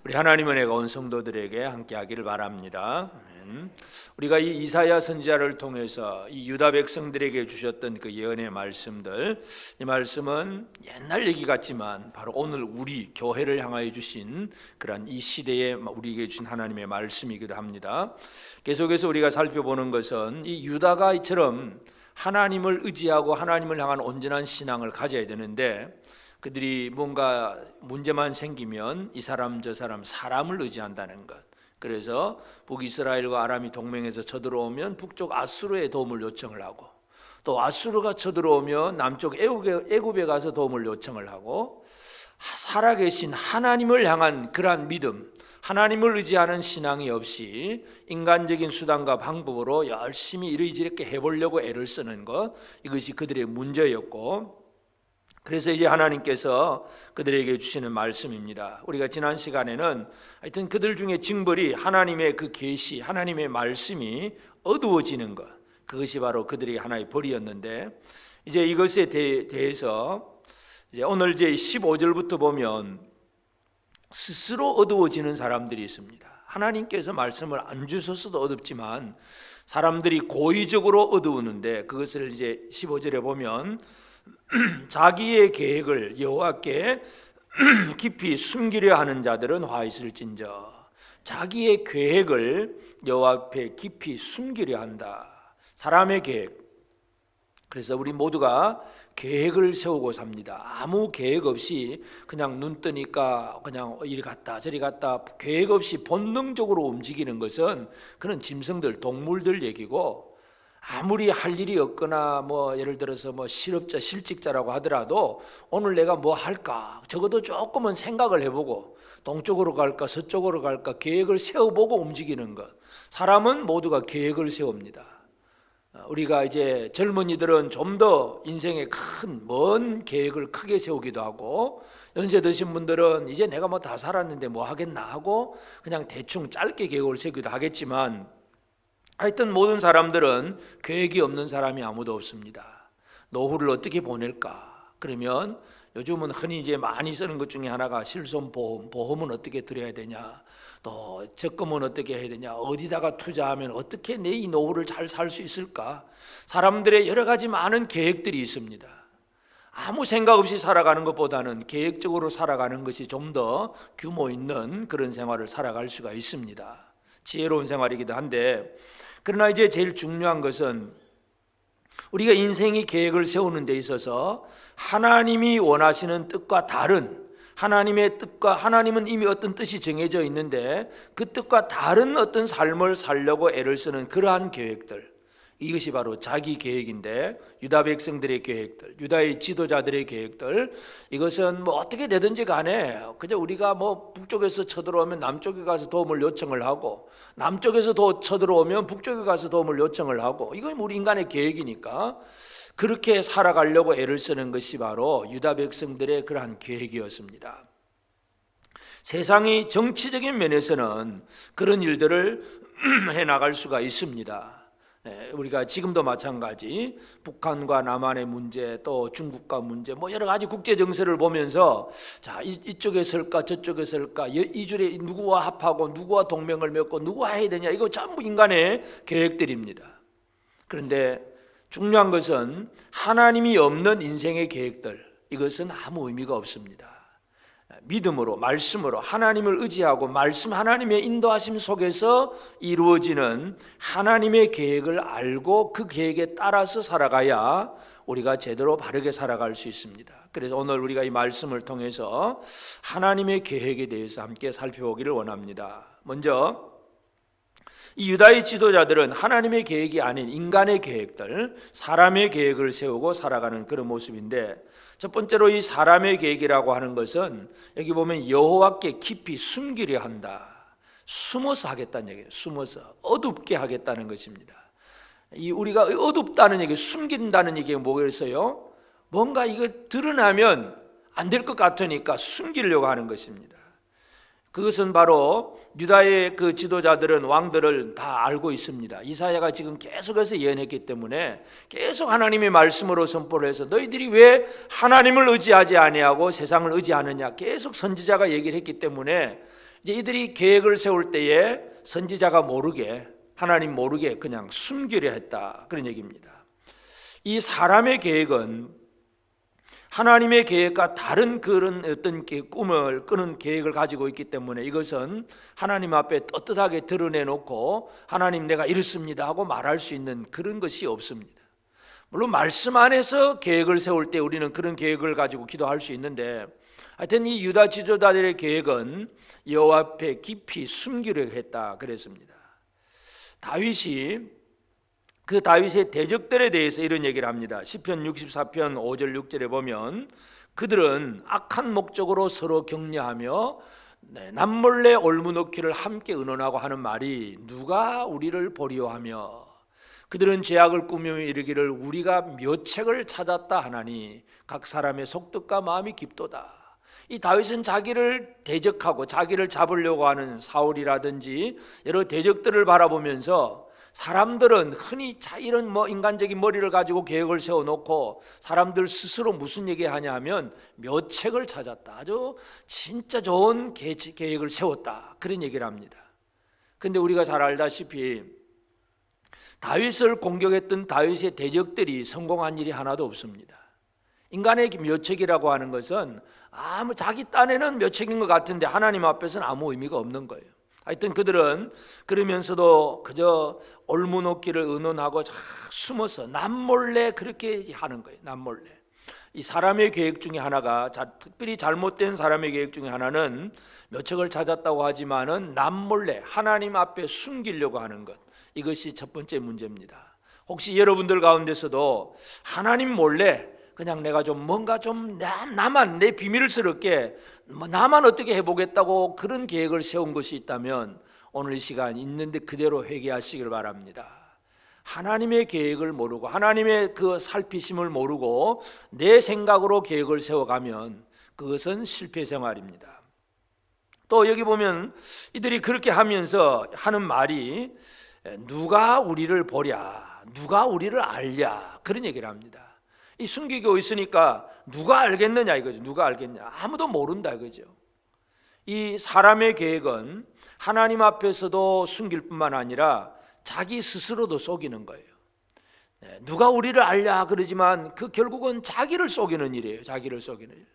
우리 하나님 은혜가 온 성도들에게 함께하기를 바랍니다. 우리가 이 이사야 선지자를 통해서 이 유다 백성들에게 주셨던 그 예언의 말씀들, 이 말씀은 옛날 얘기 같지만 바로 오늘 우리 교회를 향하여 주신 그러한 이 시대에 우리에게 주신 하나님의 말씀이기도 합니다. 계속해서 우리가 살펴보는 것은 이 유다가 이처럼 하나님을 의지하고 하나님을 향한 온전한 신앙을 가져야 되는데, 그들이 뭔가 문제만 생기면 이 사람 저 사람을 의지한다는 것. 그래서 북이스라엘과 아람이 동맹해서 쳐들어오면 북쪽 아수르의 도움을 요청을 하고, 또 아수르가 쳐들어오면 남쪽 애굽에 가서 도움을 요청을 하고, 살아계신 하나님을 향한 그러한 믿음, 하나님을 의지하는 신앙이 없이 인간적인 수단과 방법으로 열심히 이렇게 해보려고 애를 쓰는 것, 이것이 그들의 문제였고, 그래서 이제 하나님께서 그들에게 주시는 말씀입니다. 우리가 지난 시간에는 하여튼 그들 중에 징벌이 하나님의 그 계시, 하나님의 말씀이 어두워지는 것, 그것이 바로 그들의 하나의 벌이였는데, 이제 이것에 대해서 이제 오늘 이제 15절부터 보면 스스로 어두워지는 사람들이 있습니다. 하나님께서 말씀을 안 주셔서도 어둡지만 사람들이 고의적으로 어두우는데, 그것을 이제 15절에 보면 자기의 계획을 여호와께 깊이 숨기려 하는 자들은 화 있을진저, 자기의 계획을 여호와 앞에 깊이 숨기려 한다. 사람의 계획. 그래서 우리 모두가 계획을 세우고 삽니다. 아무 계획 없이 그냥 눈 뜨니까 그냥 이리 갔다 저리 갔다 계획 없이 본능적으로 움직이는 것은 그런 짐승들, 동물들 얘기고, 아무리 할 일이 없거나 뭐 예를 들어서 뭐 실업자, 실직자라고 하더라도 오늘 내가 뭐 할까, 적어도 조금은 생각을 해보고 동쪽으로 갈까 서쪽으로 갈까 계획을 세워보고 움직이는 것. 사람은 모두가 계획을 세웁니다. 우리가 이제 젊은이들은 좀 더 인생에 큰 먼 계획을 크게 세우기도 하고, 연세 드신 분들은 이제 내가 뭐 다 살았는데 뭐 하겠나 하고 그냥 대충 짧게 계획을 세우기도 하겠지만, 하여튼 모든 사람들은 계획이 없는 사람이 아무도 없습니다. 노후를 어떻게 보낼까? 그러면 요즘은 흔히 이제 많이 쓰는 것 중에 하나가 실손보험, 보험은 어떻게 들여야 되냐, 또 적금은 어떻게 해야 되냐, 어디다가 투자하면 어떻게 내 이 노후를 잘 살 수 있을까? 사람들의 여러 가지 많은 계획들이 있습니다. 아무 생각 없이 살아가는 것보다는 계획적으로 살아가는 것이 좀 더 규모 있는 그런 생활을 살아갈 수가 있습니다. 지혜로운 생활이기도 한데, 그러나 이제 제일 중요한 것은 우리가 인생의 계획을 세우는 데 있어서 하나님이 원하시는 뜻과 다른, 하나님의 뜻과, 하나님은 이미 어떤 뜻이 정해져 있는데 그 뜻과 다른 어떤 삶을 살려고 애를 쓰는 그러한 계획들, 이것이 바로 자기 계획인데, 유다 백성들의 계획들, 유다의 지도자들의 계획들, 이것은 뭐 어떻게 되든지 간에 그저 우리가 뭐 북쪽에서 쳐들어오면 남쪽에 가서 도움을 요청을 하고, 남쪽에서 쳐들어오면 북쪽에 가서 도움을 요청을 하고, 이건 우리 인간의 계획이니까 그렇게 살아가려고 애를 쓰는 것이 바로 유다 백성들의 그러한 계획이었습니다. 세상이 정치적인 면에서는 그런 일들을 해나갈 수가 있습니다. 우리가 지금도 마찬가지 북한과 남한의 문제, 또 중국과 문제, 뭐 여러 가지 국제 정세를 보면서 자, 이쪽에 설까 저쪽에 설까, 이 줄에 누구와 합하고 누구와 동맹을 맺고 누구와 해야 되냐, 이거 전부 인간의 계획들입니다. 그런데 중요한 것은 하나님이 없는 인생의 계획들, 이것은 아무 의미가 없습니다. 믿음으로, 말씀으로 하나님을 의지하고 말씀 하나님의 인도하심 속에서 이루어지는 하나님의 계획을 알고 그 계획에 따라서 살아가야 우리가 제대로 바르게 살아갈 수 있습니다. 그래서 오늘 우리가 이 말씀을 통해서 하나님의 계획에 대해서 함께 살펴보기를 원합니다. 먼저 이 유다의 지도자들은 하나님의 계획이 아닌 인간의 계획들, 사람의 계획을 세우고 살아가는 그런 모습인데, 첫 번째로 이 사람의 계획이라고 하는 것은 여기 보면 여호와께 깊이 숨기려 한다. 숨어서 하겠다는 얘기예요. 숨어서 어둡게 하겠다는 것입니다. 이 우리가 어둡다는 얘기, 숨긴다는 얘기가 뭐겠어요? 뭔가 이거 드러나면 안 될 것 같으니까 숨기려고 하는 것입니다. 그것은 바로 유다의 그 지도자들은, 왕들을 다 알고 있습니다. 이사야가 지금 계속해서 예언했기 때문에 계속 하나님의 말씀으로 선포를 해서 너희들이 왜 하나님을 의지하지 아니하고 세상을 의지하느냐, 계속 선지자가 얘기를 했기 때문에 이제 이들이 계획을 세울 때에 선지자가 모르게, 하나님 모르게 그냥 숨기려 했다, 그런 얘기입니다. 이 사람의 계획은 하나님의 계획과 다른 그런 어떤 꿈을 꾸는 계획을 가지고 있기 때문에 이것은 하나님 앞에 떳떳하게 드러내놓고 하나님 내가 이렇습니다 하고 말할 수 있는 그런 것이 없습니다. 물론 말씀 안에서 계획을 세울 때 우리는 그런 계획을 가지고 기도할 수 있는데, 하여튼 이 유다 지도자들의 계획은 여호와 앞에 깊이 숨기려 했다 그랬습니다. 다윗이 그 다윗의 대적들에 대해서 이런 얘기를 합니다. 시편 64편 5절 6절에 보면 그들은 악한 목적으로 서로 격려하며 남몰래 올무놓기를 함께 의논하고 하는 말이 누가 우리를 보리오하며 그들은 죄악을 꾸미며 이르기를 우리가 묘책을 찾았다 하나니 각 사람의 속뜻과 마음이 깊도다. 이 다윗은 자기를 대적하고 자기를 잡으려고 하는 사울이라든지 여러 대적들을 바라보면서 사람들은 흔히 이런 인간적인 머리를 가지고 계획을 세워놓고 사람들 스스로 무슨 얘기하냐 하면 묘책을 찾았다, 아주 진짜 좋은 계획을 세웠다, 그런 얘기를 합니다. 근데 우리가 잘 알다시피 다윗을 공격했던 다윗의 대적들이 성공한 일이 하나도 없습니다. 인간의 묘책이라고 하는 것은 아무 자기 딴에는 묘책인 것 같은데 하나님 앞에서는 아무 의미가 없는 거예요. 하여튼 그들은 그러면서도 그저 올무놓기를 의논하고 숨어서 남몰래 그렇게 하는 거예요. 남몰래. 이 사람의 계획 중에 하나가, 특별히 잘못된 사람의 계획 중에 하나는 묘책을 찾았다고 하지만은 남몰래 하나님 앞에 숨기려고 하는 것, 이것이 첫 번째 문제입니다. 혹시 여러분들 가운데서도 하나님 몰래 그냥 내가 좀 뭔가 좀 나만 내 비밀스럽게 나만 어떻게 해보겠다고 그런 계획을 세운 것이 있다면 오늘 이 시간 있는데 그대로 회개하시길 바랍니다. 하나님의 계획을 모르고 하나님의 그 살피심을 모르고 내 생각으로 계획을 세워가면 그것은 실패 생활입니다. 또 여기 보면 이들이 그렇게 하면서 하는 말이 누가 우리를 보랴, 누가 우리를 알랴, 그런 얘기를 합니다. 이 숨기고 있으니까 누가 알겠느냐 이거죠. 누가 알겠냐, 아무도 모른다 이거죠. 이 사람의 계획은 하나님 앞에서도 숨길 뿐만 아니라 자기 스스로도 속이는 거예요. 누가 우리를 알랴 그러지만 그 결국은 자기를 속이는 일이에요. 자기를 속이는 일.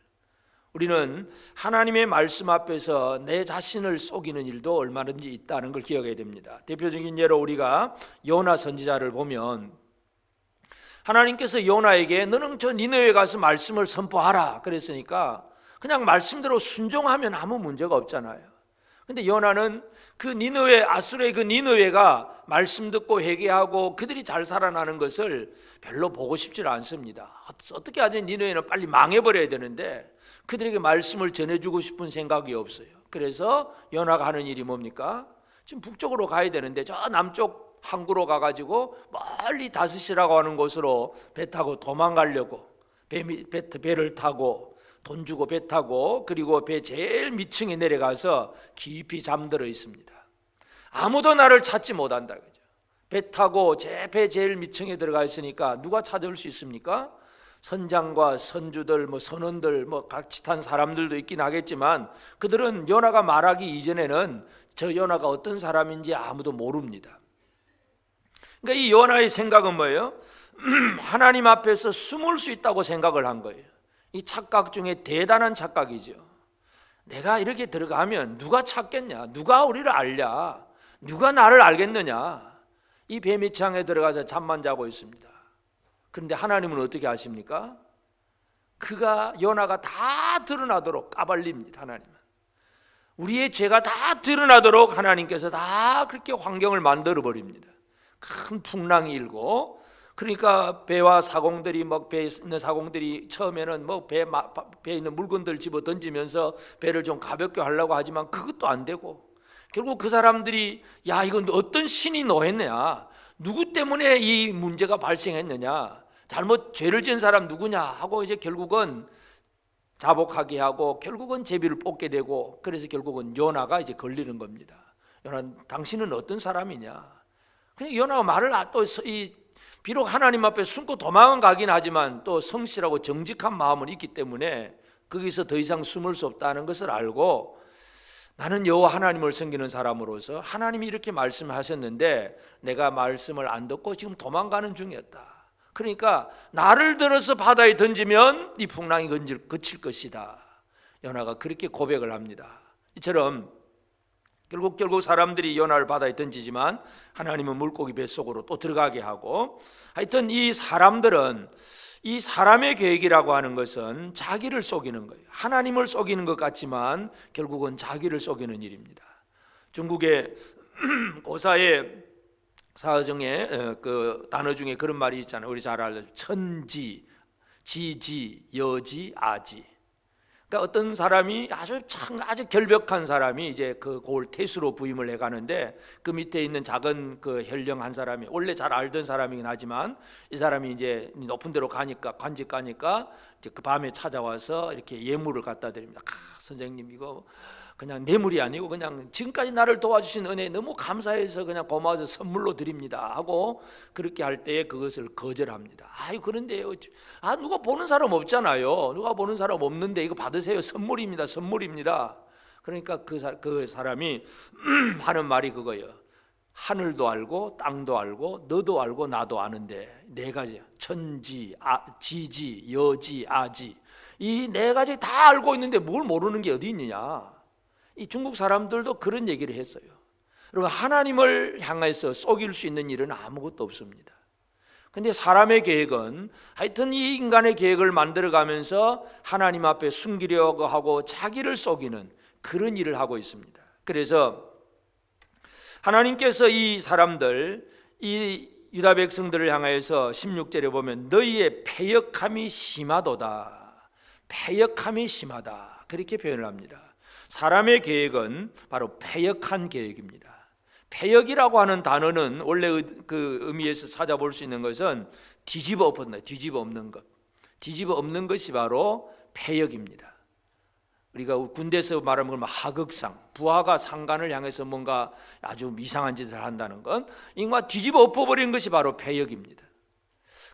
우리는 하나님의 말씀 앞에서 내 자신을 속이는 일도 얼마든지 있다는 걸 기억해야 됩니다. 대표적인 예로 우리가 요나 선지자를 보면 하나님께서 요나에게 너는 저 니느웨에 가서 말씀을 선포하라 그랬으니까 그냥 말씀대로 순종하면 아무 문제가 없잖아요. 근데 요나는 그 니느웨, 아수르의 그 니느웨가 말씀 듣고 회개하고 그들이 잘 살아나는 것을 별로 보고 싶지 않습니다. 어떻게 하든 니느웨는 빨리 망해버려야 되는데 그들에게 말씀을 전해주고 싶은 생각이 없어요. 그래서 요나가 하는 일이 뭡니까? 지금 북쪽으로 가야 되는데 저 남쪽 항구로 가가지고 멀리 다스시라고 하는 곳으로 배 타고 도망가려고 배를 타고 돈 주고 배 타고 그리고 배 제일 밑층에 내려가서 깊이 잠들어 있습니다. 아무도 나를 찾지 못한다 그죠? 배 타고 배 제일 밑층에 들어가 있으니까 누가 찾아올 수 있습니까? 선장과 선주들, 선원들, 같이 탄 사람들도 있긴 하겠지만 그들은 요나가 말하기 이전에는 저 요나가 어떤 사람인지 아무도 모릅니다. 그러니까 이 요나의 생각은 뭐예요? 하나님 앞에서 숨을 수 있다고 생각을 한 거예요. 이 착각 중에 대단한 착각이죠. 내가 이렇게 들어가면 누가 찾겠냐? 누가 우리를 알랴? 누가 나를 알겠느냐? 이 배 밑창에 들어가서 잠만 자고 있습니다. 그런데 하나님은 어떻게 하십니까? 그가 요나가 다 드러나도록 까발립니다. 하나님은 우리의 죄가 다 드러나도록 하나님께서 다 그렇게 환경을 만들어 버립니다. 큰 풍랑이 일고, 그러니까 배와 사공들이 배에 있는 사공들이 처음에는 배에 있는 물건들 집어 던지면서 배를 좀 가볍게 하려고 하지만 그것도 안 되고, 결국 그 사람들이 야 이건 어떤 신이 노했느냐, 누구 때문에 이 문제가 발생했느냐, 잘못 죄를 지은 사람 누구냐 하고 이제 결국은 자복하게 하고 결국은 제비를 뽑게 되고, 그래서 결국은 요나가 이제 걸리는 겁니다. 요나, 당신은 어떤 사람이냐? 그냥 요나가 말을 또 비록 하나님 앞에 숨고 도망은 가긴 하지만 또 성실하고 정직한 마음은 있기 때문에 거기서 더 이상 숨을 수 없다는 것을 알고 나는 여호와 하나님을 섬기는 사람으로서 하나님이 이렇게 말씀하셨는데 내가 말씀을 안 듣고 지금 도망가는 중이었다. 그러니까 나를 들어서 바다에 던지면 이 풍랑이 그칠 것이다. 요나가 그렇게 고백을 합니다. 이처럼 결국 사람들이 요나를 바다에 던지지만 하나님은 물고기 뱃속으로 또 들어가게 하고, 하여튼 이 사람들은 이 사람의 계획이라고 하는 것은 자기를 속이는 거예요. 하나님을 속이는 것 같지만 결국은 자기를 속이는 일입니다. 중국의 고사의 사정에 그 단어 중에 그런 말이 있잖아요. 우리 잘 알죠. 천지, 지지, 여지, 아지. 그러니까 어떤 사람이 아주 결벽한 사람이 이제 그걸 태수로 부임을 해가는데 그 밑에 있는 작은 그 현령 한 사람이 원래 잘 알던 사람이긴 하지만 이 사람이 이제 높은 데로 가니까 관직 가니까 이제 그 밤에 찾아와서 이렇게 예물을 갖다 드립니다. 선생님 이거 그냥 뇌물이 아니고 그냥 지금까지 나를 도와주신 은혜에 너무 감사해서 그냥 고마워서 선물로 드립니다 하고 그렇게 할 때에 그것을 거절합니다. 그런데요, 누가 보는 사람 없잖아요. 누가 보는 사람 없는데 이거 받으세요. 선물입니다. 선물입니다. 그러니까 그 사람이 하는 말이 그거예요. 하늘도 알고 땅도 알고 너도 알고 나도 아는데 네 가지, 천지, 지지, 여지, 아지, 이 네 가지 다 알고 있는데 뭘 모르는 게 어디 있느냐. 이 중국 사람들도 그런 얘기를 했어요. 여러분, 하나님을 향해서 속일 수 있는 일은 아무것도 없습니다. 근데 사람의 계획은 하여튼 이 인간의 계획을 만들어가면서 하나님 앞에 숨기려고 하고 자기를 속이는 그런 일을 하고 있습니다. 그래서 하나님께서 이 사람들, 이 유다 백성들을 향해서 16절에 보면 너희의 패역함이 심하도다, 패역함이 심하다, 그렇게 표현을 합니다. 사람의 계획은 바로 패역한 계획입니다. 패역이라고 하는 단어는 원래 그 의미에서 찾아볼 수 있는 것은 뒤집어 엎었다, 뒤집어 엎는 것, 뒤집어 엎는 것이 바로 패역입니다. 우리가 군대에서 말하면 하극상, 부하가 상관을 향해서 뭔가 아주 이상한 짓을 한다는 건 인간 뒤집어 엎어버린 것이 바로 패역입니다.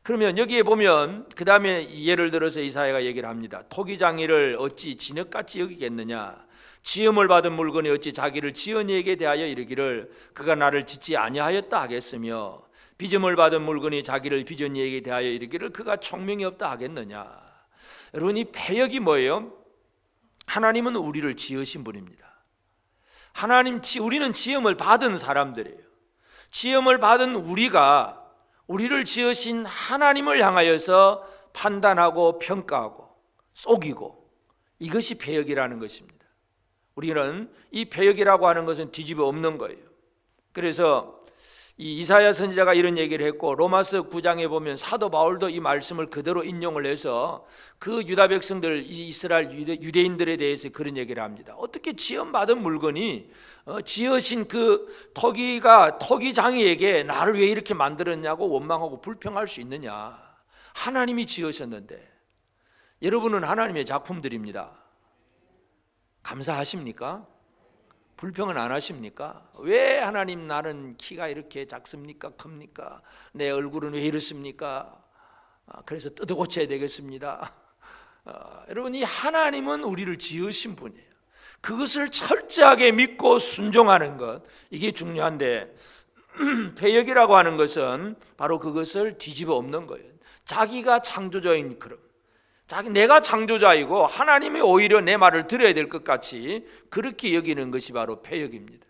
그러면 여기에 보면 그 다음에 예를 들어서 이사야가 얘기를 합니다. 토기장이를 어찌 진흙같이 여기겠느냐, 지음을 받은 물건이 어찌 자기를 지은 이에게 대하여 이르기를 그가 나를 짓지 아니하였다 하겠으며 빚음을 받은 물건이 자기를 빚은 이에게 대하여 이르기를 그가 총명이 없다 하겠느냐. 여러분, 이 패역이 뭐예요? 하나님은 우리를 지으신 분입니다. 우리는 지음을 받은 사람들이에요. 지음을 받은 우리를 지으신 하나님을 향하여서 판단하고 평가하고 속이고, 이것이 패역이라는 것입니다. 우리는 이 패역이라고 하는 것은 뒤집어 엎는 거예요. 그래서 이 이사야 선지자가 이런 얘기를 했고, 로마서 9장에 보면 사도 바울도 이 말씀을 그대로 인용을 해서 그 유다 백성들, 이스라엘 유대인들에 대해서 그런 얘기를 합니다. 어떻게 지음받은 물건이 지으신 그 토기장이에게 나를 왜 이렇게 만들었냐고 원망하고 불평할 수 있느냐. 하나님이 지으셨는데. 여러분은 하나님의 작품들입니다. 감사하십니까? 불평은 안 하십니까? 왜 하나님 나는 키가 이렇게 작습니까? 큽니까? 내 얼굴은 왜 이렇습니까? 그래서 뜯어 고쳐야 되겠습니다. 여러분, 이 하나님은 우리를 지으신 분이에요. 그것을 철저하게 믿고 순종하는 것, 이게 중요한데 패역이라고 하는 것은 바로 그것을 뒤집어 엎는 거예요. 자기가 창조자인 그럼, 내가 창조자이고 하나님이 오히려 내 말을 들어야 될 것 같이 그렇게 여기는 것이 바로 패역입니다.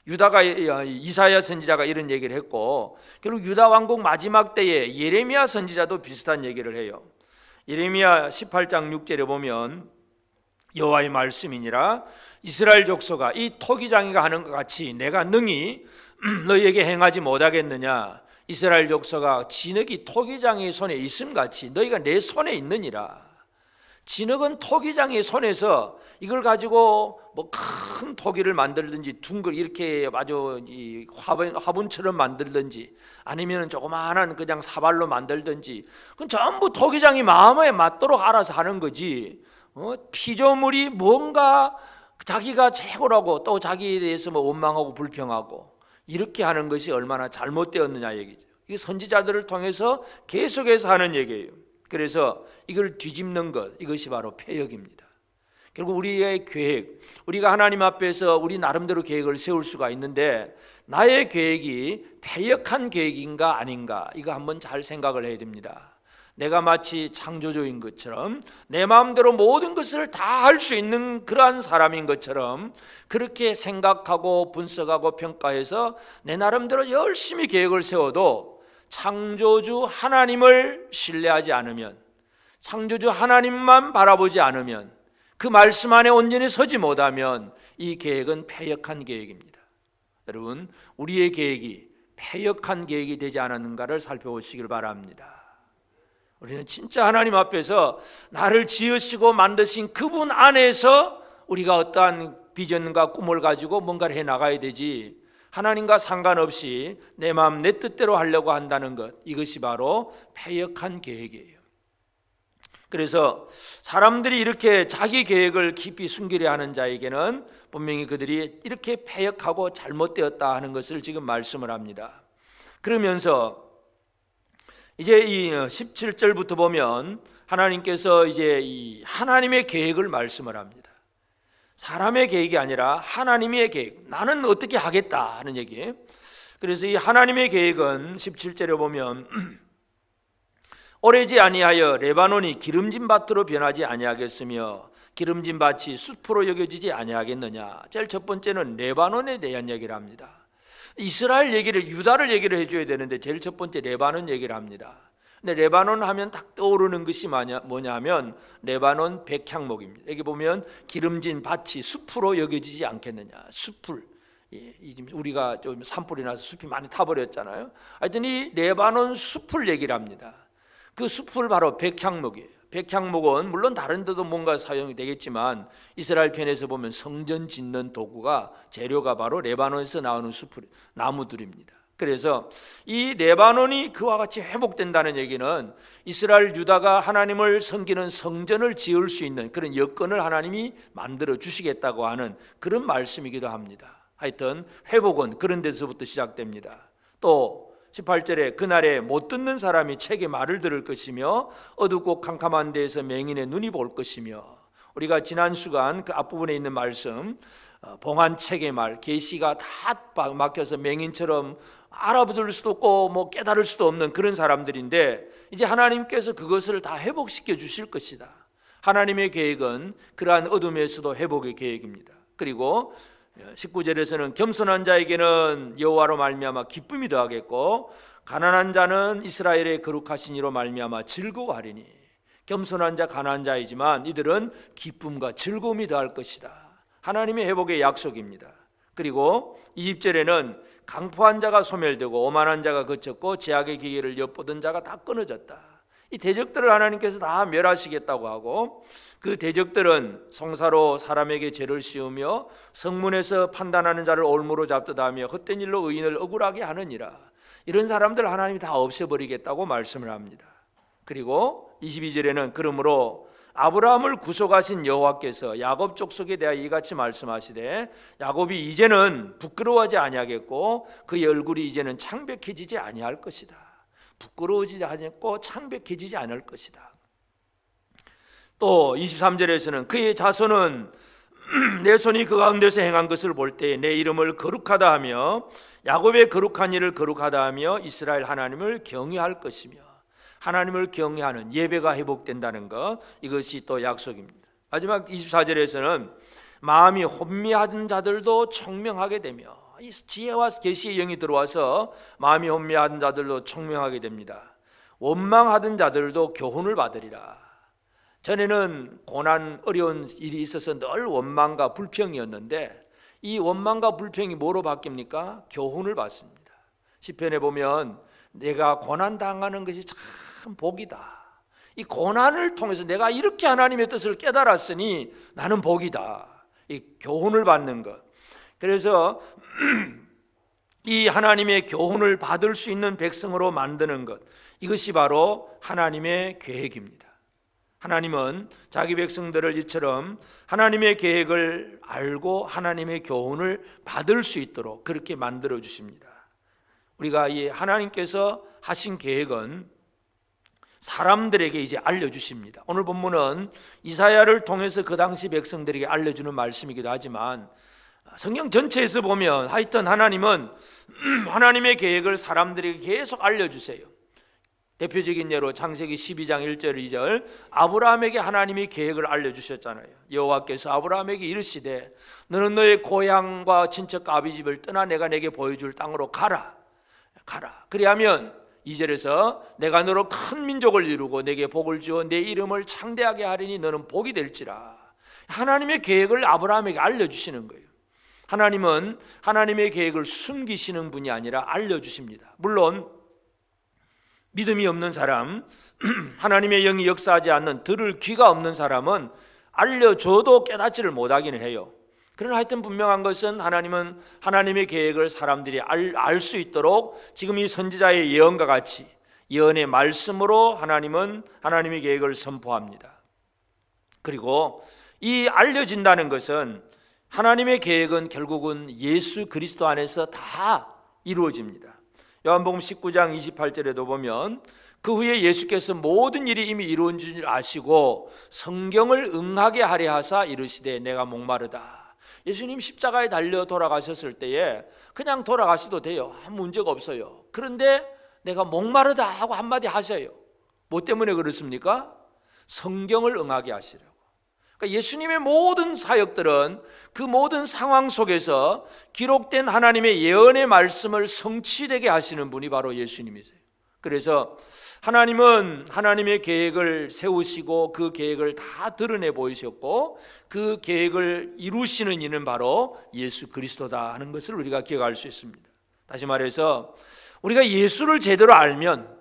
이사야 선지자가 이런 얘기를 했고, 결국 유다 왕국 마지막 때에 예레미야 선지자도 비슷한 얘기를 해요. 예레미야 18장 6절에 보면 여호와의 말씀이니라 이스라엘 족속아, 이 토기장이가 하는 것 같이 내가 능히 너희에게 행하지 못하겠느냐. 이스라엘 족속아, 진흙이 토기장의 손에 있음같이 너희가 내 손에 있느니라. 진흙은 토기장의 손에서 이걸 가지고 뭐 큰 토기를 만들든지 둥글 이렇게 아주 화분처럼 만들든지 아니면 조그마한 그냥 사발로 만들든지, 그건 전부 토기장이 마음에 맞도록 알아서 하는 거지. 피조물이 뭔가 자기가 최고라고 또 자기에 대해서 뭐 원망하고 불평하고 이렇게 하는 것이 얼마나 잘못되었느냐 얘기죠. 이게 선지자들을 통해서 계속해서 하는 얘기예요. 그래서 이걸 뒤집는 것, 이것이 바로 패역입니다. 결국 우리의 계획, 우리가 하나님 앞에서 우리 나름대로 계획을 세울 수가 있는데 나의 계획이 패역한 계획인가 아닌가, 이거 한번 잘 생각을 해야 됩니다. 내가 마치 창조주인 것처럼 내 마음대로 모든 것을 다 할 수 있는 그러한 사람인 것처럼 그렇게 생각하고 분석하고 평가해서 내 나름대로 열심히 계획을 세워도 창조주 하나님을 신뢰하지 않으면, 창조주 하나님만 바라보지 않으면, 그 말씀 안에 온전히 서지 못하면 이 계획은 패역한 계획입니다. 여러분, 우리의 계획이 패역한 계획이 되지 않았는가를 살펴보시길 바랍니다. 우리는 진짜 하나님 앞에서 나를 지으시고 만드신 그분 안에서 우리가 어떠한 비전과 꿈을 가지고 뭔가를 해나가야 되지, 하나님과 상관없이 내 마음 내 뜻대로 하려고 한다는 것, 이것이 바로 패역한 계획이에요. 그래서 사람들이 이렇게 자기 계획을 깊이 숨기려 하는 자에게는 분명히 그들이 이렇게 패역하고 잘못되었다 하는 것을 지금 말씀을 합니다. 그러면서 이제 이 17절부터 보면 하나님께서 이제 이 하나님의 계획을 말씀을 합니다. 사람의 계획이 아니라 하나님의 계획, 나는 어떻게 하겠다 하는 얘기. 그래서 이 하나님의 계획은 17절에 보면 오래지 아니하여 레바논이 기름진 밭으로 변하지 아니하겠으며 기름진 밭이 숲으로 여겨지지 아니하겠느냐. 제일 첫 번째는 레바논에 대한 얘기를 합니다. 이스라엘 얘기를, 유다를 얘기를 해줘야 되는데 제일 첫 번째 레바논 얘기를 합니다. 근데 레바논 하면 딱 떠오르는 것이 뭐냐면 레바논 백향목입니다. 여기 보면 기름진 밭이 숲으로 여겨지지 않겠느냐. 숲을, 우리가 좀 산불이 나서 숲이 많이 타버렸잖아요. 하여튼 이 레바논 숲을 얘기를 합니다. 그 숲을 바로 백향목이에요. 백향목은 물론 다른 데도 뭔가 사용이 되겠지만 이스라엘 편에서 보면 성전 짓는 도구가, 재료가 바로 레바논에서 나오는 숲, 나무들입니다. 그래서 이 레바논이 그와 같이 회복된다는 얘기는 이스라엘 유다가 하나님을 섬기는 성전을 지을 수 있는 그런 여건을 하나님이 만들어 주시겠다고 하는 그런 말씀이기도 합니다. 하여튼 회복은 그런 데서부터 시작됩니다. 또 18절에 그날에 못 듣는 사람이 책의 말을 들을 것이며 어둡고 캄캄한 데에서 맹인의 눈이 볼 것이며, 우리가 지난 주간 그 앞부분에 있는 말씀, 봉한 책의 말, 계시가 다 막혀서 맹인처럼 알아볼 수도 없고 뭐 깨달을 수도 없는 그런 사람들인데 이제 하나님께서 그것을 다 회복시켜 주실 것이다. 하나님의 계획은 그러한 어둠에서도 회복의 계획입니다. 그리고 19절에서는 겸손한 자에게는 여호와로 말미암아 기쁨이 더하겠고 가난한 자는 이스라엘의 거룩하신 이로 말미암아 즐거워하리니. 겸손한 자, 가난한 자이지만 이들은 기쁨과 즐거움이 더할 것이다. 하나님의 회복의 약속입니다. 그리고 20절에는 강포한 자가 소멸되고 오만한 자가 그쳤고 제약의 기회를 엿보던 자가 다 끊어졌다. 이 대적들을 하나님께서 다 멸하시겠다고 하고, 그 대적들은 송사로 사람에게 죄를 씌우며 성문에서 판단하는 자를 올무로 잡듯 하며 헛된 일로 의인을 억울하게 하느니라. 이런 사람들 하나님이 다 없애버리겠다고 말씀을 합니다. 그리고 22절에는 그러므로 아브라함을 구속하신 여호와께서 야곱 족속에 대하여 이같이 말씀하시되 야곱이 이제는 부끄러워하지 아니하겠고 그의 얼굴이 이제는 창백해지지 아니할 것이다. 부끄러워지지 않고 창백해지지 않을 것이다. 또 23절에서는 그의 자손은 내 손이 그 가운데서 행한 것을 볼 때 내 이름을 거룩하다 하며 야곱의 거룩한 일을 거룩하다 하며 이스라엘 하나님을 경외할 것이며, 하나님을 경외하는 예배가 회복된다는 것, 이것이 또 약속입니다. 마지막 24절에서는 마음이 혼미하던 자들도 총명하게 되며, 이 지혜와 계시의 영이 들어와서 마음이 혼미하던 자들도 총명하게 됩니다. 원망하던 자들도 교훈을 받으리라. 전에는 고난, 어려운 일이 있어서 늘 원망과 불평이었는데 이 원망과 불평이 뭐로 바뀝니까? 교훈을 받습니다. 시편에 보면 내가 고난 당하는 것이 참 복이다. 이 고난을 통해서 내가 이렇게 하나님의 뜻을 깨달았으니 나는 복이다. 이 교훈을 받는 것. 그래서 이 하나님의 교훈을 받을 수 있는 백성으로 만드는 것, 이것이 바로 하나님의 계획입니다. 하나님은 자기 백성들을 이처럼 하나님의 계획을 알고 하나님의 교훈을 받을 수 있도록 그렇게 만들어 주십니다. 우리가 이 하나님께서 하신 계획은 사람들에게 이제 알려주십니다. 오늘 본문은 이사야를 통해서 그 당시 백성들에게 알려주는 말씀이기도 하지만 성경 전체에서 보면 하여튼 하나님은 하나님의 계획을 사람들에게 계속 알려주세요. 대표적인 예로 창세기 12장 1절 2절 아브라함에게 하나님이 계획을 알려주셨잖아요. 여호와께서 아브라함에게 이르시되 너는 너의 고향과 친척과 아비집을 떠나 내가 내게 보여줄 땅으로 가라. 그리하면 2절에서 내가 너로 큰 민족을 이루고 내게 복을 주어 내 이름을 창대하게 하리니 너는 복이 될지라. 하나님의 계획을 아브라함에게 알려주시는 거예요. 하나님은 하나님의 계획을 숨기시는 분이 아니라 알려주십니다. 물론 믿음이 없는 사람, 하나님의 영이 역사하지 않는 들을 귀가 없는 사람은 알려줘도 깨닫지를 못하기는 해요. 그러나 하여튼 분명한 것은 하나님은 하나님의 계획을 사람들이 알 수 있도록 지금 이 선지자의 예언과 같이 예언의 말씀으로 하나님은 하나님의 계획을 선포합니다. 그리고 이 알려진다는 것은 하나님의 계획은 결국은 예수 그리스도 안에서 다 이루어집니다. 요한복음 19장 28절에도 보면 그 후에 예수께서 모든 일이 이미 이루어진 줄 아시고 성경을 응하게 하려 하사 이르시되 내가 목마르다. 예수님 십자가에 달려 돌아가셨을 때에 그냥 돌아가셔도 돼요. 아무 문제가 없어요. 그런데 내가 목마르다 하고 한마디 하셔요. 뭐 때문에 그렇습니까? 성경을 응하게 하시려고. 그러니까 예수님의 모든 사역들은 그 모든 상황 속에서 기록된 하나님의 예언의 말씀을 성취되게 하시는 분이 바로 예수님이세요. 그래서 하나님은 하나님의 계획을 세우시고 그 계획을 다 드러내 보이셨고 그 계획을 이루시는 이는 바로 예수 그리스도다 하는 것을 우리가 기억할 수 있습니다. 다시 말해서 우리가 예수를 제대로 알면,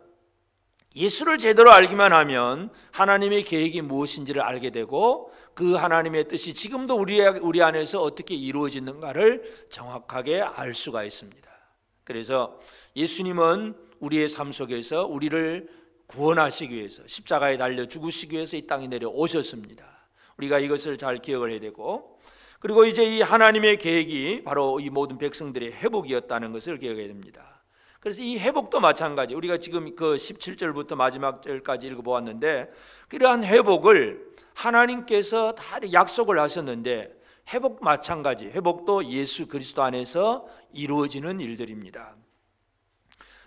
예수를 제대로 알기만 하면 하나님의 계획이 무엇인지를 알게 되고 그 하나님의 뜻이 지금도 우리 안에서 어떻게 이루어지는가를 정확하게 알 수가 있습니다. 그래서 예수님은 우리의 삶 속에서 우리를 구원하시기 위해서 십자가에 달려 죽으시기 위해서 이 땅에 내려오셨습니다. 우리가 이것을 잘 기억을 해야 되고, 그리고 이제 이 하나님의 계획이 바로 이 모든 백성들의 회복이었다는 것을 기억해야 됩니다. 그래서 이 회복도 마찬가지, 우리가 지금 그 17절부터 마지막 절까지 읽어보았는데 그러한 회복을 하나님께서 다 약속을 하셨는데 회복 마찬가지, 회복도 예수 그리스도 안에서 이루어지는 일들입니다.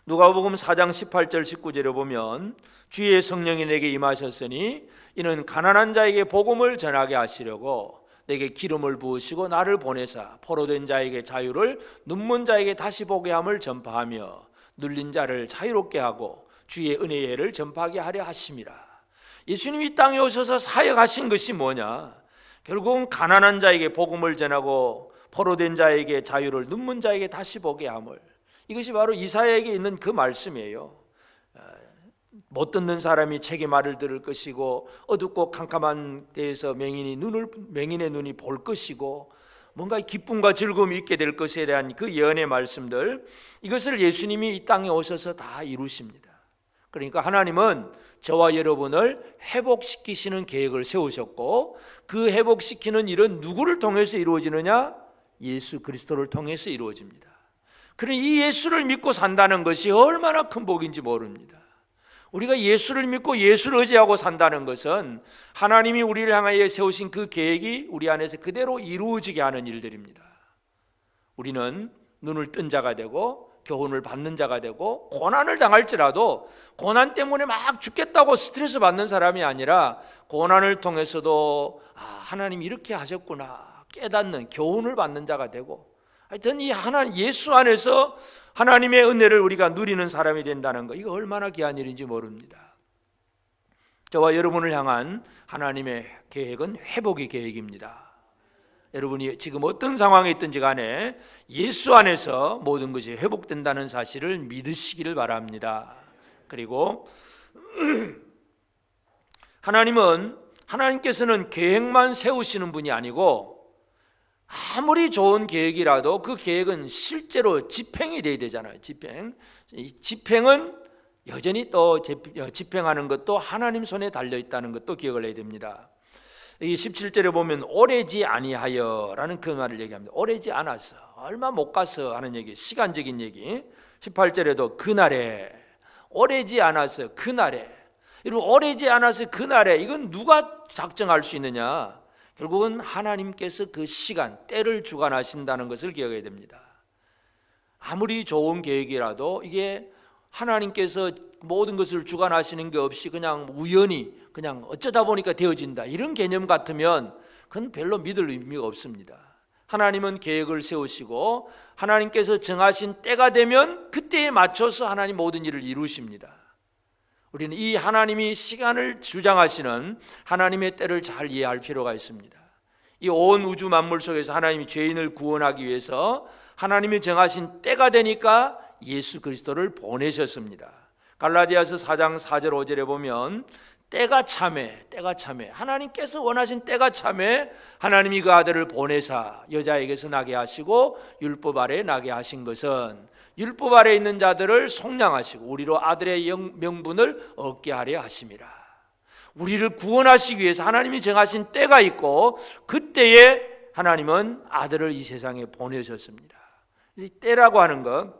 누가복음 4장 18절 19절에 보면 주의 성령이 내게 임하셨으니 이는 가난한 자에게 복음을 전하게 하시려고 내게 기름을 부으시고 나를 보내사 포로된 자에게 자유를, 눈먼 자에게 다시 보게 함을 전파하며 눌린 자를 자유롭게 하고 주의 은혜의 해를 전파하게 하려 하심이라. 예수님이 이 땅에 오셔서 사역하신 것이 뭐냐? 결국은 가난한 자에게 복음을 전하고 포로된 자에게 자유를, 눈먼 자에게 다시 보게 함을. 이것이 바로 이사야에게 있는 그 말씀이에요. 못 듣는 사람이 책의 말을 들을 것이고 어둡고 캄캄한 데에서 맹인의 눈이 볼 것이고 뭔가 기쁨과 즐거움이 있게 될 것에 대한 그 예언의 말씀들, 이것을 예수님이 이 땅에 오셔서 다 이루십니다. 그러니까 하나님은 저와 여러분을 회복시키시는 계획을 세우셨고 그 회복시키는 일은 누구를 통해서 이루어지느냐? 예수 그리스도를 통해서 이루어집니다. 그러니 이 예수를 믿고 산다는 것이 얼마나 큰 복인지 모릅니다. 우리가 예수를 믿고 예수를 의지하고 산다는 것은 하나님이 우리를 향하여 세우신 그 계획이 우리 안에서 그대로 이루어지게 하는 일들입니다. 우리는 눈을 뜬 자가 되고 교훈을 받는 자가 되고 고난을 당할지라도 고난 때문에 막 죽겠다고 스트레스 받는 사람이 아니라 고난을 통해서도 하나님이 이렇게 하셨구나 깨닫는, 교훈을 받는 자가 되고, 하여튼 이 예수 안에서 하나님의 은혜를 우리가 누리는 사람이 된다는 거, 이거 얼마나 귀한 일인지 모릅니다. 저와 여러분을 향한 하나님의 계획은 회복의 계획입니다. 여러분이 지금 어떤 상황에 있든지 간에 예수 안에서 모든 것이 회복된다는 사실을 믿으시기를 바랍니다. 그리고 하나님께서는 계획만 세우시는 분이 아니고 아무리 좋은 계획이라도 그 계획은 실제로 집행이 돼야 되잖아요. 집행은 여전히 또 집행하는 것도 하나님 손에 달려 있다는 것도 기억을 해야 됩니다. 이 17절에 보면 오래지 아니하여라는 그 말을 얘기합니다. 오래지 않아서, 얼마 못 가서 하는 얘기, 시간적인 얘기. 18절에도 그날에, 오래지 않아서 그날에. 여러분, 오래지 않아서 그날에 이건 누가 작정할 수 있느냐? 결국은 하나님께서 그 시간, 때를 주관하신다는 것을 기억해야 됩니다. 아무리 좋은 계획이라도 이게 하나님께서 모든 것을 주관하시는 게 없이 그냥 우연히 그냥 어쩌다 보니까 되어진다, 이런 개념 같으면 그건 별로 믿을 의미가 없습니다. 하나님은 계획을 세우시고 하나님께서 정하신 때가 되면 그때에 맞춰서 하나님 모든 일을 이루십니다. 우리는 이 하나님이 시간을 주장하시는 하나님의 때를 잘 이해할 필요가 있습니다. 이 온 우주 만물 속에서 하나님이 죄인을 구원하기 위해서 하나님이 정하신 때가 되니까 예수 그리스도를 보내셨습니다. 갈라디아서 4장 4절 5절에 보면 때가 참에 하나님께서 원하신 때가 참에 하나님이 그 아들을 보내사 여자에게서 나게 하시고 율법 아래 나게 하신 것은 율법 아래 있는 자들을 속량하시고 우리로 아들의 명분을 얻게 하려 하심이라. 우리를 구원하시기 위해서 하나님이 정하신 때가 있고 그때에 하나님은 아들을 이 세상에 보내셨습니다. 이 때라고 하는 것,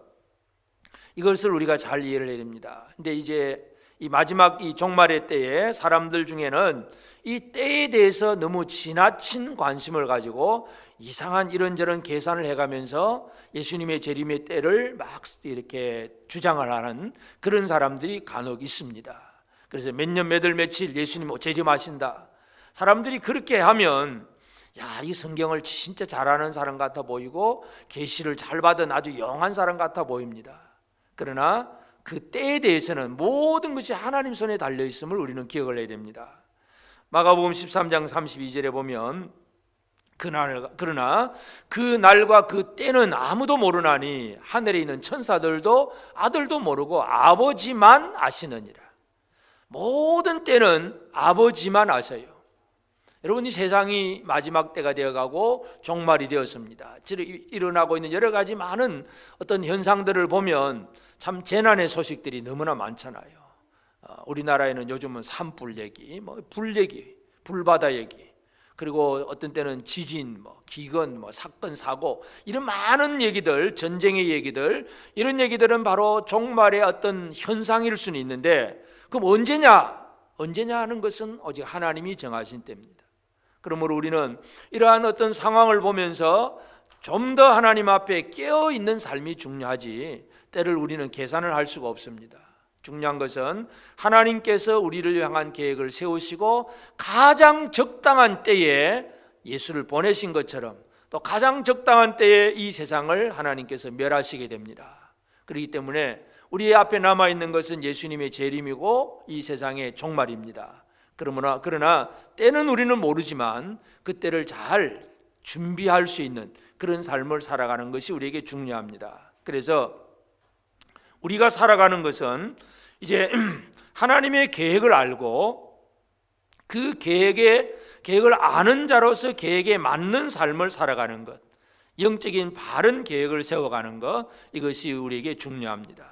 이것을 우리가 잘 이해를 해야 됩니다. 근데 이제 이 마지막 이 종말의 때에 사람들 중에는 이 때에 대해서 너무 지나친 관심을 가지고 이상한 이런저런 계산을 해가면서 예수님의 재림의 때를 막 이렇게 주장을 하는 그런 사람들이 간혹 있습니다. 그래서 몇 년 몇 월 며칠 예수님 재림하신다. 사람들이 그렇게 하면 야, 이 성경을 진짜 잘하는 사람 같아 보이고 계시를 잘 받은 아주 영한 사람 같아 보입니다. 그러나 그 때에 대해서는 모든 것이 하나님 손에 달려 있음을 우리는 기억을 해야 됩니다. 마가복음 13장 32절에 보면 그러나 그 날과 그 때는 아무도 모르나니 하늘에 있는 천사들도 아들도 모르고 아버지만 아시느니라. 모든 때는 아버지만 아세요. 여러분, 이 세상이 마지막 때가 되어가고 종말이 되었습니다. 일어나고 있는 여러 가지 많은 어떤 현상들을 보면 참 재난의 소식들이 너무나 많잖아요. 우리나라에는 요즘은 산불 얘기, 불 얘기, 불바다 얘기, 그리고 어떤 때는 지진, 기근, 사건, 사고, 이런 많은 얘기들, 전쟁의 얘기들, 이런 얘기들은 바로 종말의 어떤 현상일 수는 있는데, 그럼 언제냐 하는 것은 오직 하나님이 정하신 때입니다. 그러므로 우리는 이러한 어떤 상황을 보면서 좀 더 하나님 앞에 깨어있는 삶이 중요하지, 때를 우리는 계산을 할 수가 없습니다. 중요한 것은 하나님께서 우리를 향한 계획을 세우시고 가장 적당한 때에 예수를 보내신 것처럼 또 가장 적당한 때에 이 세상을 하나님께서 멸하시게 됩니다. 그렇기 때문에 우리 앞에 남아있는 것은 예수님의 재림이고 이 세상의 종말입니다. 그러나 때는 우리는 모르지만 그 때를 잘 준비할 수 있는 그런 삶을 살아가는 것이 우리에게 중요합니다. 그래서 우리가 살아가는 것은 이제 하나님의 계획을 알고 그 계획을 아는 자로서 계획에 맞는 삶을 살아가는 것, 영적인 바른 계획을 세워가는 것, 이것이 우리에게 중요합니다.